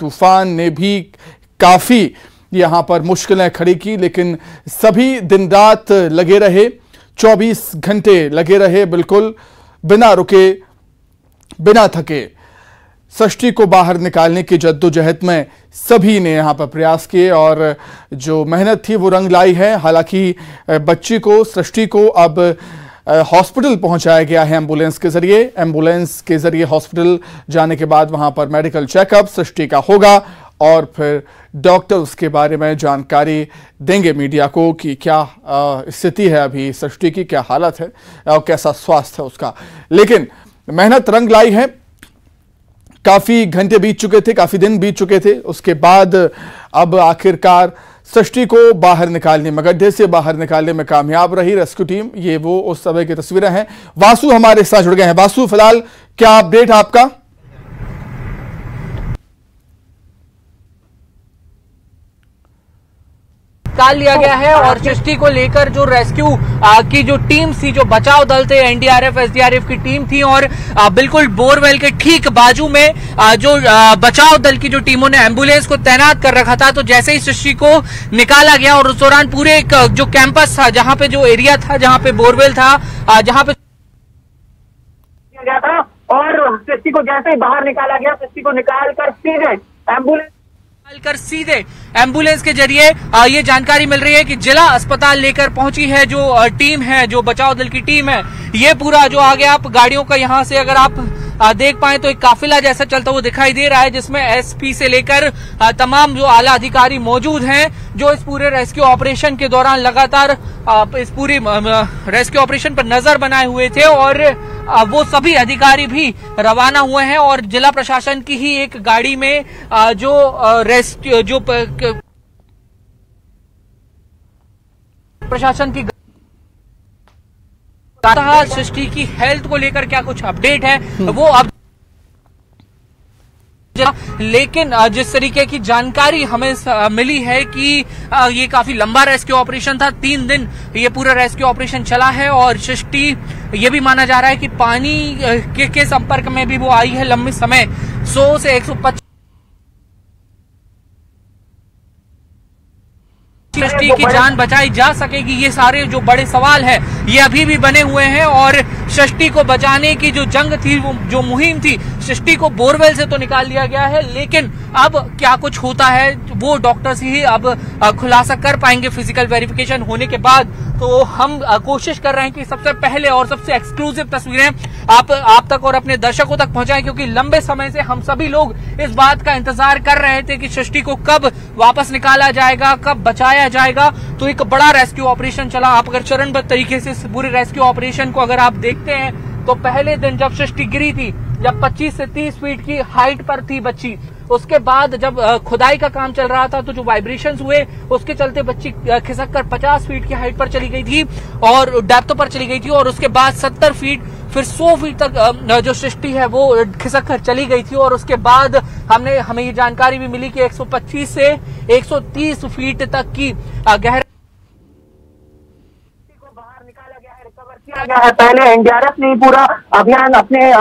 तूफान ने भी काफी यहां पर मुश्किलें खड़ी की, लेकिन सभी दिन रात लगे रहे, 24 घंटे लगे रहे, बिल्कुल बिना रुके बिना थके। सृष्टि को बाहर निकालने की जद्दोजहद में सभी ने यहां पर प्रयास किए और जो मेहनत थी वो रंग लाई है। हालांकि बच्ची को, सृष्टि को अब हॉस्पिटल पहुंचाया गया है एम्बुलेंस के जरिए। एम्बुलेंस के जरिए हॉस्पिटल जाने के बाद वहां पर मेडिकल चेकअप सृष्टि का होगा और फिर डॉक्टर उसके बारे में जानकारी देंगे मीडिया को कि क्या स्थिति है अभी सृष्टि की, क्या हालत है और कैसा स्वास्थ्य है उसका। लेकिन मेहनत रंग लाई है, काफी घंटे बीत चुके थे, काफी दिन बीत चुके थे। उसके बाद अब आखिरकार सृष्टि को बाहर निकालने में, गड्ढे से बाहर निकालने में कामयाब रही रेस्क्यू टीम। ये वो उस समय की तस्वीरें हैं। वासु हमारे साथ जुड़ गए हैं। वासु, फिलहाल क्या अपडेट आपका? निकाल लिया गया है और सृष्टि को लेकर जो रेस्क्यू की जो टीम थी, जो बचाव दल थे, एनडीआरएफ एसडीआरएफ की टीम थी और बिल्कुल बोरवेल के ठीक बाजू में जो बचाव दल की जो टीमों ने एम्बुलेंस को तैनात कर रखा था। तो जैसे ही सृष्टि को निकाला गया और उस दौरान पूरे जो कैंपस था, जहां पे जो एरिया था, जहां पे बोरवेल था, जहां पे गया था और सृष्टि को जैसे ही बाहर निकाला गया, सृष्टि को निकालकर सीधे एम्बुलेंस के जरिए ये जानकारी मिल रही है कि जिला अस्पताल लेकर पहुंची है जो टीम है, जो बचाव दल की टीम है। ये पूरा जो आगे आप गाड़ियों का यहां से अगर आप देख पाए तो एक काफिला जैसा चलता हुआ दिखाई दे रहा है, जिसमें एसपी से लेकर तमाम जो आला अधिकारी मौजूद हैं, जो इस पूरे रेस्क्यू ऑपरेशन के दौरान लगातार इस पूरी रेस्क्यू ऑपरेशन पर नजर बनाए हुए थे और वो सभी अधिकारी भी रवाना हुए हैं और जिला प्रशासन की ही एक गाड़ी में जो रेस्क्यू जो प्रशासन की सृष्टि की हेल्थ को लेकर क्या कुछ अपडेट है वो अब, लेकिन जिस तरीके की जानकारी हमें मिली है कि ये काफी लंबा रेस्क्यू ऑपरेशन था, 3 दिन ये पूरा रेस्क्यू ऑपरेशन चला है और सृष्टि ये भी माना जा रहा है कि पानी के संपर्क में भी वो आई है लंबे समय। 100 से 125 सृष्टि की जान बचाई जा सकेगी, ये सारे जो बड़े सवाल है ये अभी भी बने हुए हैं। और सृष्टि को बचाने की जो जंग थी, जो मुहिम थी, सृष्टि को बोरवेल से तो निकाल लिया गया है, लेकिन अब क्या कुछ होता है वो डॉक्टर्स ही अब खुलासा कर पाएंगे फिजिकल वेरिफिकेशन होने के बाद। तो हम कोशिश कर रहे हैं कि सबसे पहले और सबसे एक्सक्लूसिव तस्वीरें आप तक और अपने दर्शकों तक पहुंचाएं, क्योंकि लंबे समय से हम सभी लोग इस बात का इंतजार कर रहे थे कि सृष्टि को कब वापस निकाला जाएगा, कब बचाया जाएगा। तो एक बड़ा रेस्क्यू ऑपरेशन चला। आप अगर चरणबद्ध तरीके से इस पूरे रेस्क्यू ऑपरेशन को अगर आप देखते हैं तो पहले दिन जब सृष्टि गिरी थी, जब 25 से 30 फीट की हाइट पर थी बच्ची, उसके बाद जब खुदाई का काम चल रहा था तो जो वाइब्रेशंस हुए उसके चलते बच्ची खिसक कर 50 फीट की हाइट पर चली गई थी और डेप्थ पर चली गई थी और उसके बाद 70 फीट फिर 100 फीट तक जो सृष्टि है वो खिसक कर चली गई थी। और उसके बाद हमें ये जानकारी भी मिली कि 125 से 130 फीट तक की गहराई को बाहर निकाला गया है, रिकवर किया गया है। पहले एनडीआरएफ ने पूरा अभियान अपने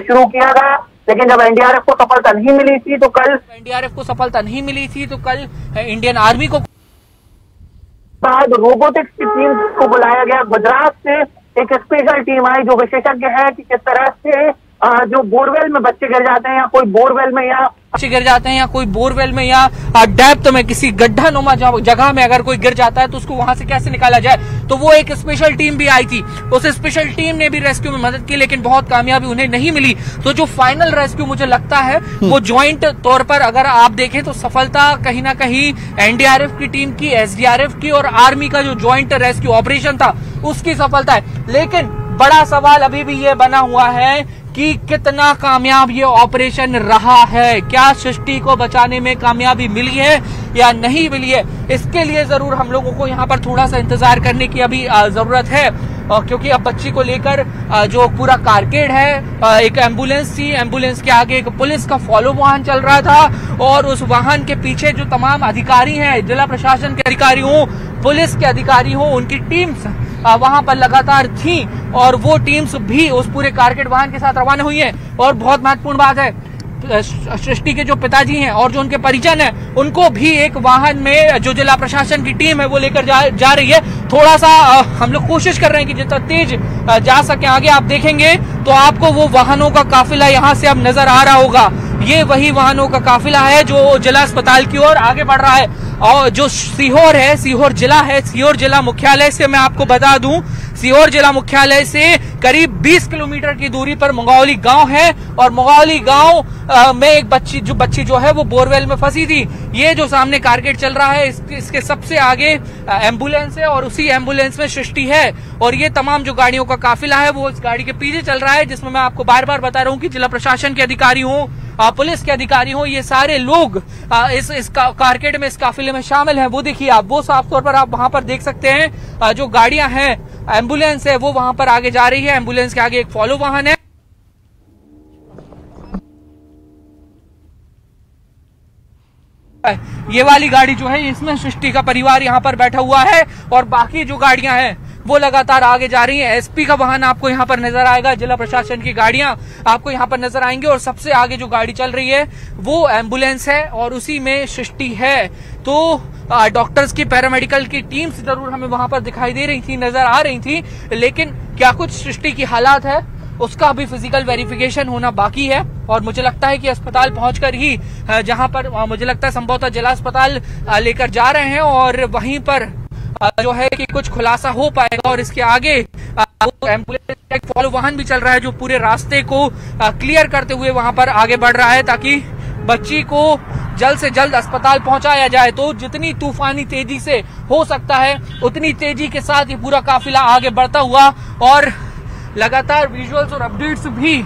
शुरू किया था, लेकिन जब एनडीआरएफ को सफलता नहीं मिली थी तो कल इंडियन आर्मी को बाद रोबोटिक्स की टीम को बुलाया गया। गुजरात से एक स्पेशल टीम आई जो विशेषज्ञ है कि किस तरह से जो बोरवेल में बच्चे गिर जाते हैं या कोई बोरवेल में या डेप्थ में किसी गड्ढा नुमा जगह में अगर कोई गिर जाता है तो उसको वहां से कैसे निकाला जाए। तो वो एक स्पेशल टीम भी आई थी, उस स्पेशल टीम ने भी रेस्क्यू में मदद की, लेकिन बहुत कामयाबी उन्हें नहीं मिली। तो जो फाइनल रेस्क्यू मुझे लगता है वो ज्वाइंट तौर पर अगर आप देखें तो सफलता कहीं ना कहीं एनडीआरएफ की टीम की, एसडीआरएफ की और आर्मी का जो ज्वाइंट रेस्क्यू ऑपरेशन था उसकी सफलता है। लेकिन बड़ा सवाल अभी भी ये बना हुआ है कि कितना कामयाब ये ऑपरेशन रहा है, क्या सृष्टि को बचाने में कामयाबी मिली है या नहीं मिली है। इसके लिए जरूर हम लोगों को यहाँ पर थोड़ा सा इंतजार करने की अभी जरूरत है, क्योंकि अब बच्ची को लेकर जो पूरा कारकेड है, एक एम्बुलेंस थी, एम्बुलेंस के आगे एक पुलिस का फॉलो वाहन चल रहा था और उस वाहन के पीछे जो तमाम अधिकारी हैं, जिला प्रशासन के अधिकारी हो, पुलिस के अधिकारी हो, उनकी टीम्स वहां पर लगातार थी और वो टीम्स भी उस पूरे कारकेड वाहन के साथ रवाना हुई है। और बहुत महत्वपूर्ण बात है, सृष्टि के जो पिताजी हैं और जो उनके परिजन हैं, उनको भी एक वाहन में जो जिला प्रशासन की टीम है वो लेकर जा रही है। थोड़ा सा हम लोग कोशिश कर रहे हैं कि जितना तेज जा सके आगे। आप देखेंगे तो आपको वो वाहनों का काफिला यहाँ से अब नजर आ रहा होगा। ये वही वाहनों का काफिला है जो जिला अस्पताल की ओर आगे बढ़ रहा है। और जो सीहोर है, सीहोर जिला है, सीहोर जिला मुख्यालय से मैं आपको बता दूं, सीहोर जिला मुख्यालय से करीब 20 किलोमीटर की दूरी पर मंगौली गांव है। और मंगौली गांव में एक बच्ची जो है वो बोरवेल में फंसी थी। ये जो सामने कारकेट चल रहा है, इसके सबसे आगे एम्बुलेंस है और उसी एम्बुलेंस में सृष्टि है। और ये तमाम जो गाड़ियों का काफिला है वो इस गाड़ी के पीछे चल रहा है, जिसमें मैं आपको बार बार बता रहा हूँ कि जिला प्रशासन के अधिकारी हों, पुलिस के अधिकारी हों, ये सारे लोग इस कारकेट में, इस काफिले में शामिल हैं। वो देखिए आप, वो साफ तौर पर आप वहां पर देख सकते हैं। जो गाड़ियां हैं, एम्बुलेंस है, वो वहां पर आगे जा रही है। एम्बुलेंस के आगे एक फॉलो वाहन है। ये वाली गाड़ी जो है, इसमें सृष्टि का परिवार यहाँ पर बैठा हुआ है और बाकी जो गाड़ियां हैं वो लगातार आगे जा रही हैं। एसपी का वाहन आपको यहाँ पर नजर आएगा, जिला प्रशासन की गाड़ियां आपको यहाँ पर नजर आएंगी और सबसे आगे जो गाड़ी चल रही है वो एम्बुलेंस है और उसी में सृष्टि है। तो डॉक्टर्स की, पैरामेडिकल की टीम्स जरूर हमें वहां पर दिखाई दे रही थी, नजर आ रही थी, लेकिन क्या कुछ सृष्टि की हालात है उसका भी फिजिकल वेरिफिकेशन होना बाकी है। और मुझे लगता है कि अस्पताल पहुंचकर ही, जहां पर मुझे लगता है संभवतः जिला अस्पताल लेकर जा रहे हैं और वहीं पर जो है कि कुछ खुलासा हो पाएगा। और इसके आगे एम्बुलेंस एक फॉलो वाहन भी चल रहा है जो पूरे रास्ते को क्लियर करते हुए वहां पर आगे बढ़ रहा है, ताकि बच्ची को जल्द से जल्द अस्पताल पहुंचाया जाए। तो जितनी तूफानी तेजी से हो सकता है उतनी तेजी के साथ ये पूरा काफिला आगे बढ़ता हुआ, और लगातार विजुअल्स और अपडेट्स भी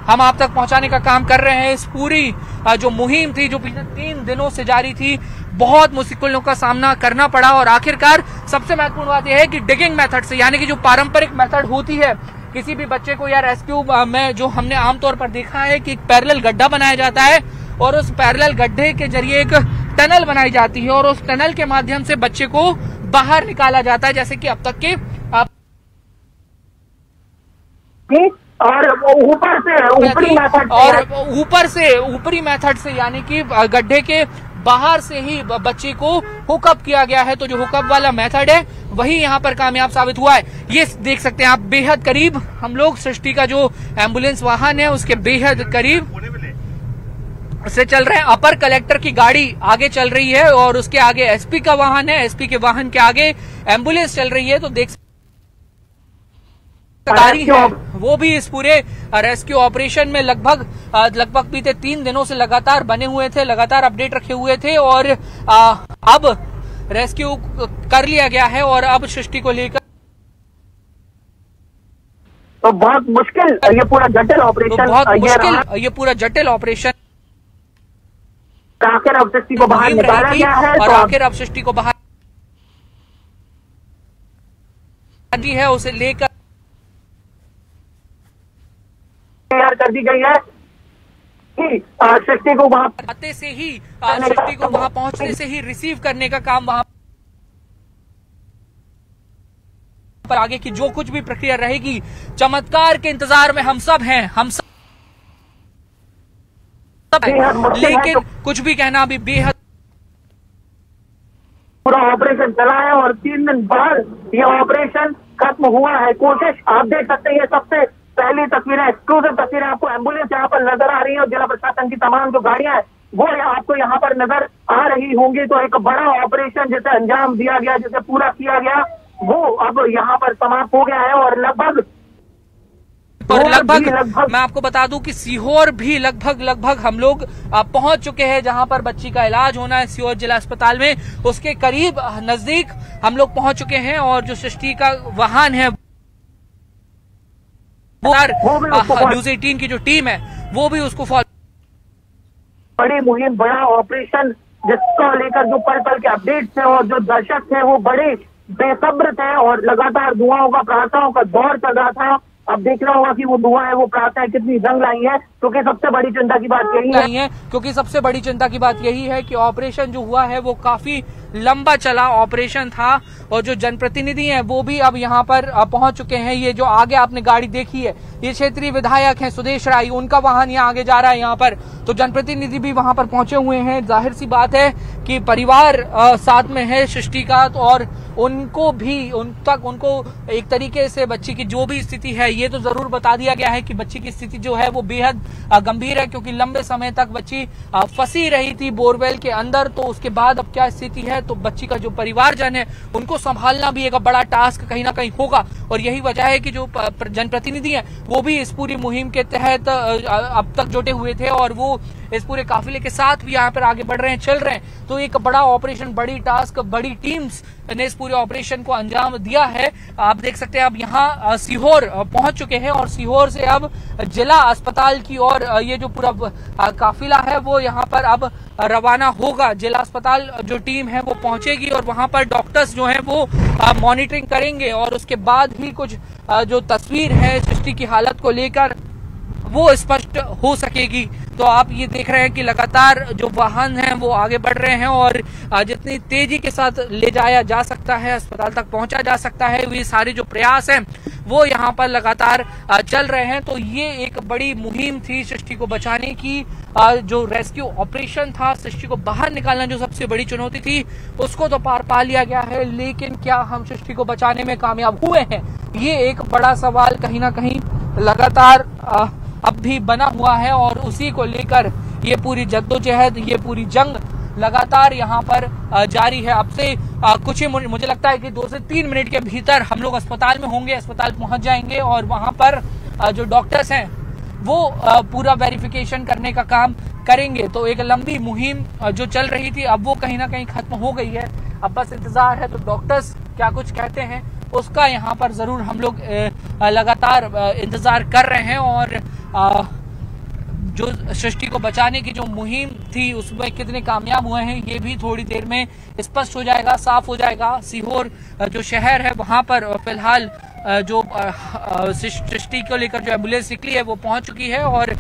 हम आप तक पहुंचाने का काम कर रहे हैं। इस पूरी जो मुहिम थी, जो पिछले 3 दिनों से जारी थी, बहुत मुश्किलों का सामना करना पड़ा। और आखिरकार सबसे महत्वपूर्ण बात यह है कि डिगिंग मेथड से, यानी कि जो पारंपरिक मेथड होती है किसी भी बच्चे को या रेस्क्यू में, जो हमने आमतौर पर देखा है कि एक पैरेलल गड्ढा बनाया जाता है और उस पैरेलल गड्ढे के जरिए एक टनल बनाई जाती है और उस टनल के माध्यम से बच्चे को बाहर निकाला जाता है, जैसे कि अब तक के और ऊपर से ऊपरी मेथड से यानी कि गड्ढे के बाहर से ही बच्ची को हुकअप किया गया है। तो जो हुकअप वाला मेथड है वही यहाँ पर कामयाब साबित हुआ है। ये देख सकते हैं आप, बेहद करीब हम लोग सृष्टि का जो एम्बुलेंस वाहन है उसके बेहद करीब से चल रहे हैं। अपर कलेक्टर की गाड़ी आगे चल रही है और उसके आगे एसपी का वाहन है, एसपी के वाहन के आगे एम्बुलेंस चल रही है। तो देख है वो भी इस पूरे रेस्क्यू ऑपरेशन में लगभग बीते 3 दिनों से लगातार बने हुए थे, लगातार अपडेट रखे हुए थे और अब रेस्क्यू कर लिया गया है और अब सृष्टि को लेकर तो बहुत मुश्किल ये पूरा जटिल ऑपरेशन आखिर अब सृष्टि को बाहर निकाला गया है और आखिर अब सृष्टि को बाहर है, उसे लेकर तैयार कर दी गई है कि सृष्टि को वहां आते से ही, सृष्टि को वहां पहुंचने से ही रिसीव करने का काम वहां पर आगे की जो कुछ भी प्रक्रिया रहेगी, चमत्कार के इंतजार में हम सब हैं, हम सब लेकिन कुछ भी कहना अभी बेहद। पूरा ऑपरेशन चला है और 3 दिन बाद ये ऑपरेशन खत्म हुआ है। कोशिश आप देख सकते हैं, ये सबसे पहली तस्वीरें, एक्सक्लूसिव तस्वीरें आपको एम्बुलेंस यहाँ पर नजर आ रही है और जिला प्रशासन की तमाम जो गाड़ियां हैं वो आपको यहाँ पर नजर आ रही होंगी। तो एक बड़ा ऑपरेशन जिसे अंजाम दिया गया, जिसे पूरा किया गया, वो अब यहाँ पर समाप्त हो गया है और लगभग मैं आपको बता दूं कि सीहोर भी लगभग हम लोग पहुंच चुके हैं, जहां पर बच्ची का इलाज होना है सीहोर जिला अस्पताल में, उसके करीब नजदीक हम लोग पहुंच चुके हैं। और जो सृष्टि का वाहन है न्यूज़ 18 की जो टीम है वो भी उसको फॉलो, बड़ी मुहिम, बड़ा ऑपरेशन जिसको लेकर जो पल पल के अपडेट्स हैं और जो दर्शक थे वो बड़े बेसब्र थे और लगातार दुआओं का, प्रार्थनाओं का दौर चल रहा था। अब देखना होगा कि वो दुआएं, वो प्रार्थनाएं कितनी रंग लाई है, क्योंकि सबसे बड़ी चिंता की बात यही है क्योंकि सबसे बड़ी चिंता की बात यही है कि ऑपरेशन जो हुआ है वो काफी लंबा चला ऑपरेशन था और जो जनप्रतिनिधि हैं वो भी अब यहाँ पर पहुंच चुके हैं। ये जो आगे आपने गाड़ी देखी है, ये क्षेत्रीय विधायक हैं सुदेश राय, उनका वाहन यहाँ आगे जा रहा है यहाँ पर, तो जनप्रतिनिधि भी वहां पर पहुंचे हुए हैं। जाहिर सी बात है कि परिवार साथ में है सृष्टि का, और उनको भी उनको एक तरीके से बच्ची की जो भी स्थिति है ये तो जरूर बता दिया गया है कि बच्ची की स्थिति जो है वो बेहद गंभीर है, क्योंकि लंबे समय तक बच्ची फंसी रही थी बोरवेल के अंदर। तो उसके बाद अब क्या स्थिति है, तो बच्ची का जो परिवारजन है उनको संभालना भी एक बड़ा टास्क कहीं ना कहीं होगा, और यही वजह है कि जो जनप्रतिनिधि हैं वो भी इस पूरी मुहिम के तहत अब तक जुटे हुए थे और वो इस पूरे काफिले के साथ भी यहाँ पर आगे बढ़ रहे हैं, चल रहे हैं। तो एक बड़ा ऑपरेशन, बड़ी टास्क, बड़ी टीम्स ने इस पूरे ऑपरेशन को अंजाम दिया है। आप देख सकते हैं अब यहाँ सीहोर पहुंच चुके हैं और सीहोर से अब जिला अस्पताल की ओर ये जो पूरा काफिला है वो यहाँ पर अब रवाना होगा। जिला अस्पताल जो टीम है वो पहुंचेगी और वहां पर डॉक्टर्स जो हैं वो मॉनिटरिंग करेंगे और उसके बाद ही कुछ जो तस्वीर है सृष्टि की हालत को लेकर वो स्पष्ट हो सकेगी। तो आप ये देख रहे हैं कि लगातार जो वाहन हैं वो आगे बढ़ रहे हैं और जितनी तेजी के साथ ले जाया जा सकता है, अस्पताल तक पहुंचा जा सकता है, ये सारे जो प्रयास हैं वो यहाँ पर लगातार चल रहे हैं। तो ये एक बड़ी मुहिम थी सृष्टि को बचाने की, जो रेस्क्यू ऑपरेशन था, सृष्टि को बाहर निकालना जो सबसे बड़ी चुनौती थी उसको तो पार पा लिया गया है, लेकिन क्या हम सृष्टि को बचाने में कामयाब हुए हैं, ये एक बड़ा सवाल कहीं ना कहीं लगातार अब भी बना हुआ है। और उसी को लेकर ये पूरी जद्दोजहद, ये पूरी जंग लगातार यहाँ पर जारी है। अब से कुछ ही मुझे लगता है कि 2 से 3 मिनट के भीतर हम लोग अस्पताल में होंगे, अस्पताल पहुंच जाएंगे और वहां पर जो डॉक्टर्स हैं वो पूरा वेरिफिकेशन करने का काम करेंगे। तो एक लंबी मुहिम जो चल रही थी अब वो कहीं ना कहीं खत्म हो गई है, अब बस इंतजार है। तो डॉक्टर्स क्या कुछ कहते हैं उसका यहाँ पर जरूर हम लोग लगातार इंतजार कर रहे हैं और जो सृष्टि को बचाने की जो मुहिम थी उसमें कितने कामयाब हुए हैं ये भी थोड़ी देर में स्पष्ट हो जाएगा, साफ हो जाएगा। सीहोर जो शहर है वहां पर फिलहाल जो सृष्टि को लेकर जो एम्बुलेंस निकली है वो पहुंच चुकी है और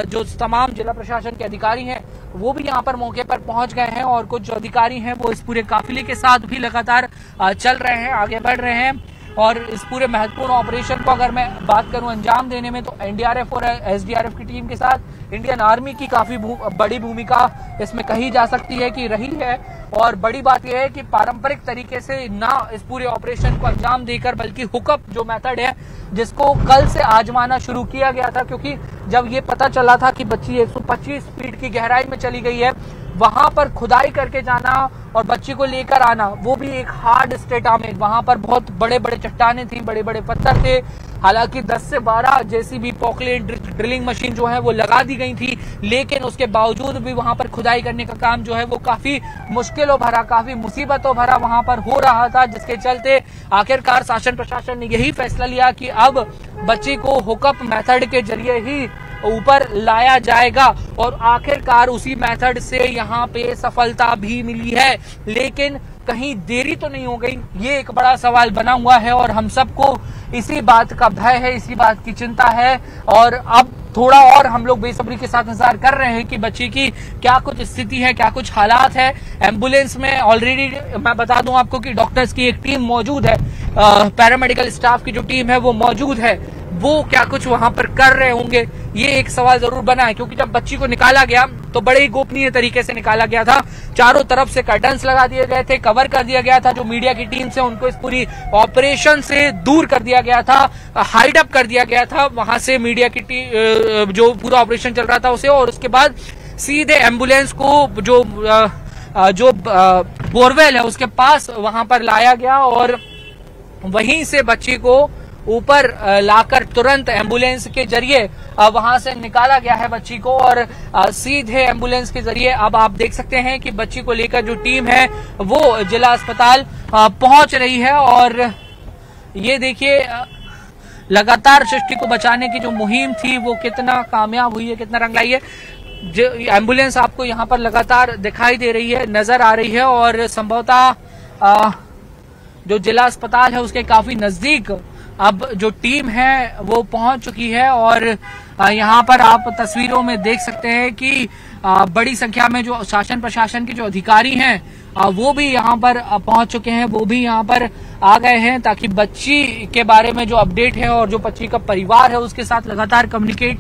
जो तमाम जिला प्रशासन के अधिकारी हैं वो भी यहां पर मौके पर पहुंच गए हैं और कुछ जो अधिकारी हैं वो इस पूरे काफिले के साथ भी लगातार चल रहे हैं, आगे बढ़ रहे हैं। और इस पूरे महत्वपूर्ण ऑपरेशन को अगर मैं बात करूं अंजाम देने में, तो एनडीआरएफ और एसडीआरएफ की टीम के साथ इंडियन आर्मी की काफी बड़ी भूमिका इसमें कही जा सकती है कि रही है। और बड़ी बात यह है कि पारंपरिक तरीके से ना इस पूरे ऑपरेशन को अंजाम देकर, बल्कि हुकअप जो मेथड है जिसको कल से आजमाना शुरू किया गया था, क्योंकि जब ये पता चला था कि बच्ची 125 फीट की गहराई में चली गई है, वहां पर खुदाई करके जाना और बच्ची को लेकर आना वो भी एक हार्ड स्टेटा में, वहां पर बहुत बड़े बड़े चट्टाने थी, बड़े बड़े पत्थर थे। हालांकि 10 से 12 जेसीबी पॉकलेट ड्रिलिंग मशीन जो है वो लगा दी गई थी, लेकिन उसके बावजूद भी वहां पर खुदाई करने का काम जो है वो काफी मुश्किलों भरा, काफी मुसीबतों भरा वहां पर हो रहा था, जिसके चलते आखिरकार शासन प्रशासन ने यही फैसला लिया कि अब बच्ची को हुकअप मेथड के जरिए ही ऊपर लाया जाएगा। और आखिरकार उसी मेथड से यहाँ पे सफलता भी मिली है, लेकिन कहीं देरी तो नहीं हो गई, ये एक बड़ा सवाल बना हुआ है और हम सबको इसी बात का भय है, इसी बात की चिंता है। और अब थोड़ा और हम लोग बेसब्री के साथ इंतजार कर रहे हैं कि बच्ची की क्या कुछ स्थिति है, क्या कुछ हालात है। एम्बुलेंस में ऑलरेडी मैं बता दूं आपको कि डॉक्टर्स की एक टीम मौजूद है, पैरामेडिकल स्टाफ की जो टीम है वो मौजूद है, वो क्या कुछ वहां पर कर रहे होंगे, ये एक सवाल जरूर बना है। क्योंकि जब बच्ची को निकाला गया तो बड़े ही गोपनीय तरीके से निकाला गया था, चारों तरफ से कर्टन्स लगा दिए गए थे, कवर कर दिया गया था, जो मीडिया की टीम से उनको इस पूरी ऑपरेशन से दूर कर दिया गया था, हाइड अप कर दिया गया था वहां से मीडिया की टीम जो पूरा ऑपरेशन चल रहा था उसे। और उसके बाद सीधे एम्बुलेंस को जो बोरवेल है उसके पास वहां पर लाया गया और वहीं से बच्ची को ऊपर लाकर तुरंत एम्बुलेंस के जरिए वहां से निकाला गया है बच्ची को। और सीधे एम्बुलेंस के जरिए अब आप देख सकते हैं कि बच्ची को लेकर जो टीम है वो जिला अस्पताल पहुंच रही है। और ये देखिए लगातार सृष्टि को बचाने की जो मुहिम थी वो कितना कामयाब हुई है, कितना रंग लाई है। जो एम्बुलेंस आपको यहाँ पर लगातार दिखाई दे रही है, नजर आ रही है और संभवतः जो जिला अस्पताल है उसके काफी नजदीक अब जो टीम है वो पहुंच चुकी है और यहाँ पर आप तस्वीरों में देख सकते हैं कि बड़ी संख्या में जो शासन प्रशासन के जो अधिकारी हैं वो भी यहाँ पर पहुंच चुके हैं, वो भी यहाँ पर आ गए हैं ताकि बच्ची के बारे में जो अपडेट है और जो बच्ची का परिवार है उसके साथ लगातार कम्युनिकेट